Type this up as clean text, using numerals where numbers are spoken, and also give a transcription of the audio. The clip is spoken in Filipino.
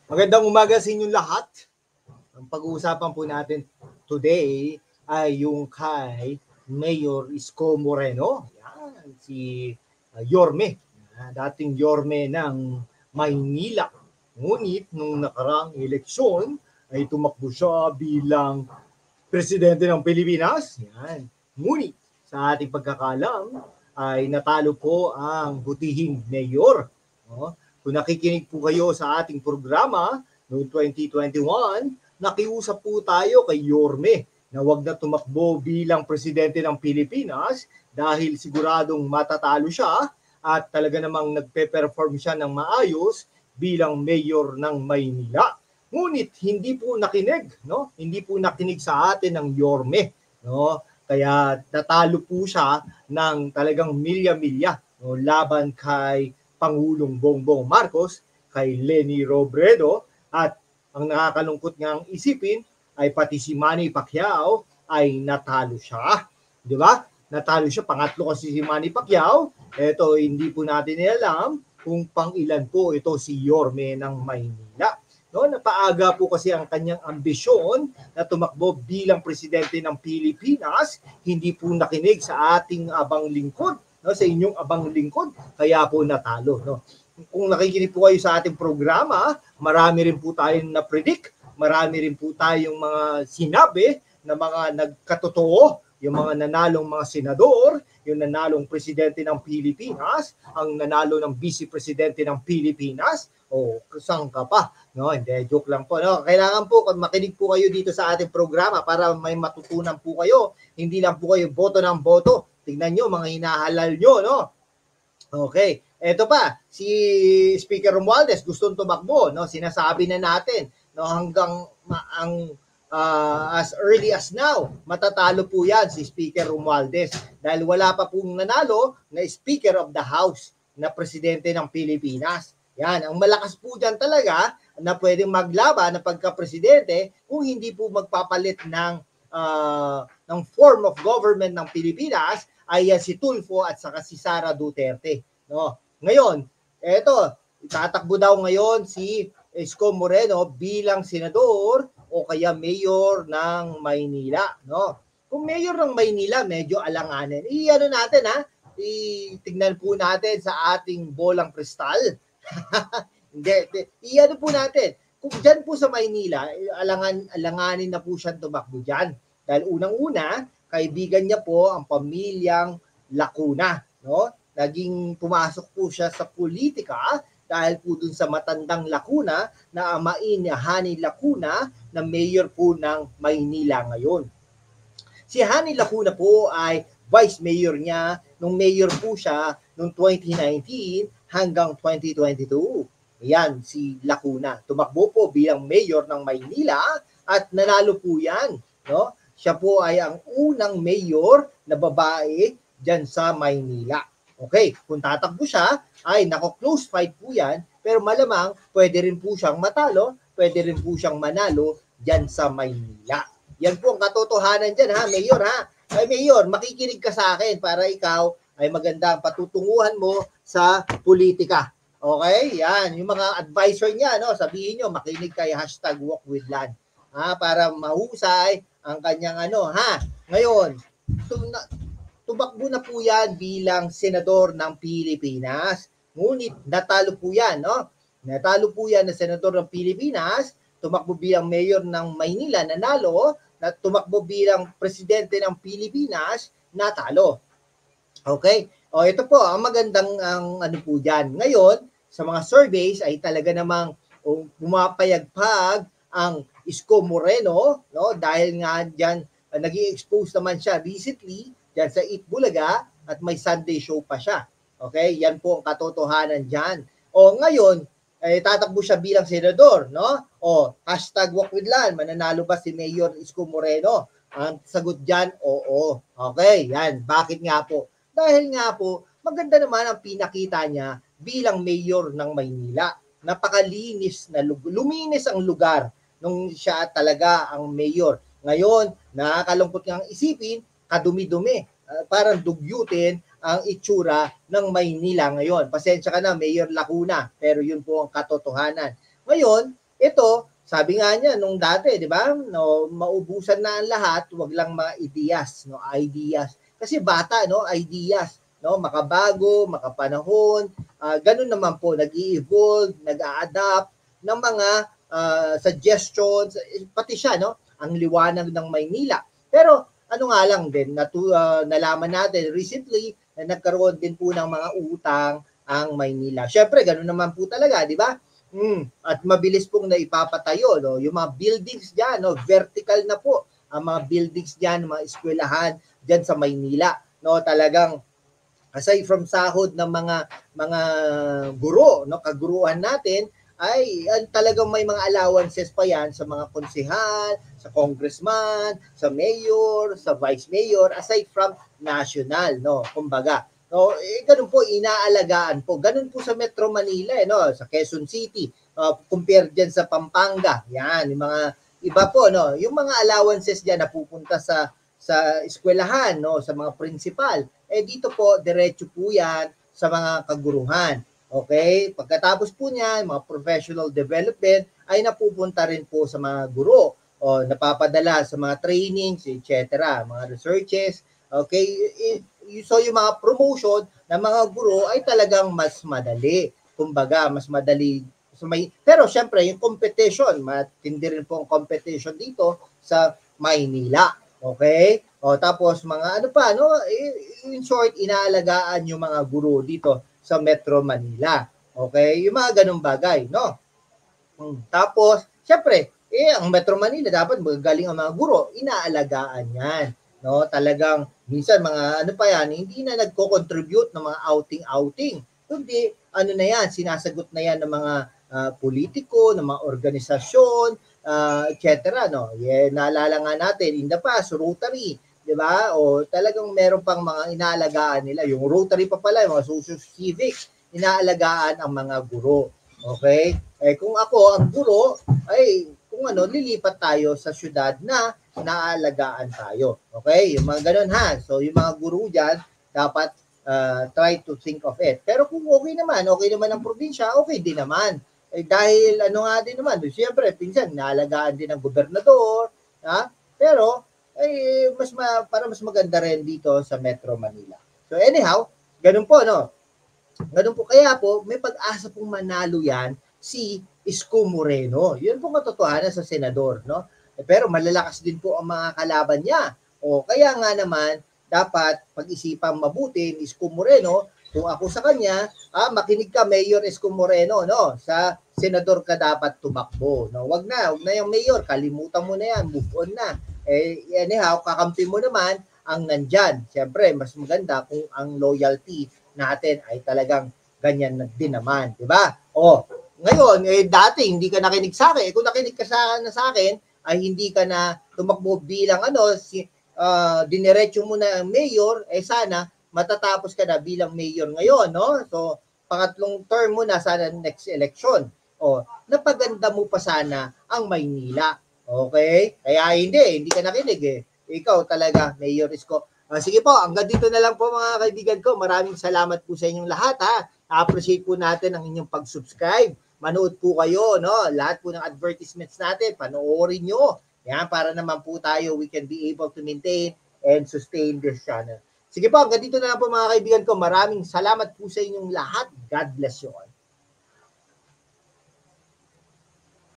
Magandang umaga sa inyong lahat. Ang pag-uusapan po natin today ay yung kay Mayor Isko Moreno. Yan, si Yorme. Dating Yorme ng Maynila. Ngunit nung nakaraang eleksyon ay tumakbo siya bilang presidente ng Pilipinas. Yan. Ngunit sa ating pagkakalam ay natalo po ang butihing mayor. No? Kung nakikinig po kayo sa ating programa noong 2021, nakiusap po tayo kay Yorme na wag na tumakbo bilang presidente ng Pilipinas dahil siguradong matatalo siya at talaga namang nagpe-perform siya ng maayos bilang mayor ng Maynila. Ngunit hindi po nakinig, no? Hindi po nakinig sa atin ng Yorme, no? Kaya natalo po siya ng talagang milya-milya, no? Laban kay Pangulong Bongbong Marcos, kay Leni Robredo, at ang nakakalungkot ngang isipin ay pati si Manny Pacquiao ay natalo siya. Di ba? Natalo siya, pangatlo kasi si Manny Pacquiao. Ito, hindi po natin alam kung pang-ilan po ito si Yorme ng Maynila. No, napaaga po kasi ang kanyang ambisyon na tumakbo bilang presidente ng Pilipinas, hindi po nakinig sa ating abang lingkod, no, sa inyong abang lingkod, kaya po natalo, no. Kung nakikinig po kayo sa ating programa, marami rin po tayong na-predict, marami rin po tayong mga sinabi na mga nagkatotoo, yung mga nanalong mga senador, yung nanalong presidente ng Pilipinas, ang nanalo ng vice presidente ng Pilipinas, o saan ka pa? No, hindi, joke lang po. No? Kailangan po, makinig po kayo dito sa ating programa para may matutunan po kayo. Hindi lang po kayo boto ng boto. Tingnan nyo, mga hinahalal nyo, no? Okay. Eto pa, si Speaker Romualdez gustong tumakbo, no? Sinasabi na natin, no, hanggang as early as now, matatalo po yan si Speaker Romualdez dahil wala pa pong nanalo na Speaker of the House na presidente ng Pilipinas. Yan, ang malakas po dyan talaga na pwedeng maglaban na pagka-presidente kung hindi po magpapalit ng form of government ng Pilipinas ay si Tulfo at saka si Sara Duterte. No? Ngayon, eto, tatakbo daw ngayon si Isko Moreno bilang senador o kaya mayor ng Maynila. No? Kung mayor ng Maynila, medyo alanganin. Iano natin ha, itignan po natin sa ating bolang kristal. Hindi, iano po natin. Kung dyan po sa Maynila, alanganin na po siyang tumakbo dyan. Dahil unang-una, kaibigan niya po ang pamilyang Lacuna. No? Naging pumasok po siya sa politika dahil po dun sa matandang Lacuna na amain ni Hani Lacuna na mayor po ng Maynila ngayon. Si Hani Lacuna po ay vice mayor niya nung mayor po siya noong 2019 hanggang 2022. Yan, si Lacuna. Tumakbo po bilang mayor ng Maynila at nanalo po yan. No? Siya po ay ang unang mayor na babae dyan sa Maynila. Okay, kung tatakbo siya, ay close fight po yan, pero malamang pwede rin po siyang matalo, pwede rin po siyang manalo dyan sa Maynila. Yan po ang katotohanan dyan ha, Mayor ha. Ay Mayor, makikinig ka sa akin para ikaw ay magandang patutunguhan mo sa politika. Okay? Yan, yung mga advisor niya, no, sabihin nyo, makinig kayo, #WalkWithLan. Ha, para mahusay ang kanyang ha. Ngayon, tumakbo na po yan bilang senador ng Pilipinas. Ngunit natalo po yan, no? Natalo po yan na senador ng Pilipinas, tumakbo bilang mayor ng Maynila, nanalo, na tumakbo bilang presidente ng Pilipinas, natalo. Okay? O ito po, ang magandang ano po diyan. Ngayon, sa mga surveys ay talaga namang pumapayagpag ang Isko Moreno, no? Dahil nga diyan nag-i-expose naman siya recently diyan sa Itbulaga at may Sunday show pa siya. Okay? Yan po ang katotohanan diyan. O ngayon, tatakbo siya bilang senador, no? O #WalkWithLan, mananalo ba si Mayor Isko Moreno? Ang sagot diyan, oo. Okay, yan. Bakit nga po? Dahil nga po, maganda naman ang pinakita niya bilang mayor ng Maynila. Napakalinis na luminis ang lugar nung siya talaga ang mayor. Ngayon, nakakalungkot ngang isipin, kadumi-dumi. Parang dugyutin ang itsura ng Maynila ngayon. Pasensya ka na, Mayor Lacuna, pero yun po ang katotohanan. Ngayon, Ito, sabi nga niya nung dati, di ba? No, maubusan na ang lahat, wag lang mga ideas, no, ideas. Kasi bata, no, ideas, no, makabago, makapanahon, ganun naman po, nag-i-evolve, nag-a-adapt ng mga suggestions, pati siya, no, ang liwanag ng Maynila. Pero ano nga lang din, nalaman natin recently na nagkaroon din po ng mga utang ang Maynila. Syempre, ganun naman po talaga, di ba? At mabilis pong naipapatayo, no? Yung mga buildings diyan, no, vertical na po ang mga buildings diyan, mga eskwelahan diyan sa Maynila, no? Talagang aside from sahod ng mga guro, no, kaguruan natin ay talagang may mga allowances pa yan sa mga konsehal, sa congressman, sa mayor, sa vice mayor, aside from national, no, kumbaga. No, ganun po inaalagaan po. Ganun po sa Metro Manila, no, sa Quezon City, compared diyan sa Pampanga. Yan, yung mga iba po, no, yung mga allowances diyan na pupunta sa eskwelahan, no, sa mga principal. Dito po diretso po 'yan sa mga kaguruhan. Okay? Pagkatapos po niyan, mga professional development ay napupunta rin po sa mga guro o napapadala sa mga trainings, etc., mga researches. Okay? So yung mga promotion ng mga guro ay talagang mas madali. Kumbaga, mas madali pero syempre yung competition, matindi rin po ang competition dito sa Maynila. Okay? O tapos mga ano pa, no? In short, inaalagaan yung mga guro dito sa Metro Manila. Okay? Yung mga ganung bagay, no? Tapos, syempre, ang Metro Manila dapat magagaling ang mga guro, inaalagaan yan. No, talagang minsan mga ano pa yan, hindi na nagko-contribute ng mga outing-outing. Kundi ano na yan, sinasagot na yan ng mga politiko, ng mga organisasyon, etc. No? Naalala nga natin in the past, Rotary, 'di ba? O talagang meron pang mga inaalagaan nila. Yung Rotary pa pala, yung mga social civic, inaalagaan ang mga guro. Okay? Kung ako ang guro, ay kung ano, lilipat tayo sa syudad na naalagaan tayo. Okay? Yung mga ganun ha. So, yung mga guro dyan, dapat try to think of it. Pero kung okay naman ang probinsya, okay din naman. Dahil ano nga din naman, siyempre, pinsan, naalagaan din ng gobernador, ha? Pero, para mas maganda rin dito sa Metro Manila. So, anyhow, ganun po, no? Ganun po, kaya po, may pag-asa pong manalo yan si Isko Moreno. Yun po katotohanan sa senador, no? Pero malalakas din po ang mga kalaban niya. O kaya nga naman, dapat pag-isipang mabuti ni Isko Moreno, kung ako sa kanya, makinig ka Mayor Isko Moreno, no? Sa senador ka dapat tumakbo, no? Wag na yung mayor, kalimutan mo na yan, move on na. Anyhow, kakampi mo naman ang nandyan. Siyempre, mas maganda kung ang loyalty natin ay talagang ganyan din naman, di ba? Ngayon, dati hindi ka nakinig sa akin. Kung nakinig ka sa akin, ay hindi ka na tumakbo bilang diniretso mo na mayor, sana matatapos ka na bilang mayor ngayon, no? So, pangatlong term mo na sana next election. Napaganda mo pa sana ang Maynila. Okay? Kaya hindi ka nakinig Ikaw talaga, Mayor Isko. Sige po, hanggang dito na lang po mga kaibigan ko. Maraming salamat po sa inyong lahat ha. Appreciate po natin ang inyong pag-subscribe. Manood po kayo, no? Lahat po ng advertisements natin, panoorin nyo. Yan, para naman po tayo, we can be able to maintain and sustain this channel. Sige po, hanggang dito na lang po mga kaibigan ko. Maraming salamat po sa inyong lahat. God bless you all.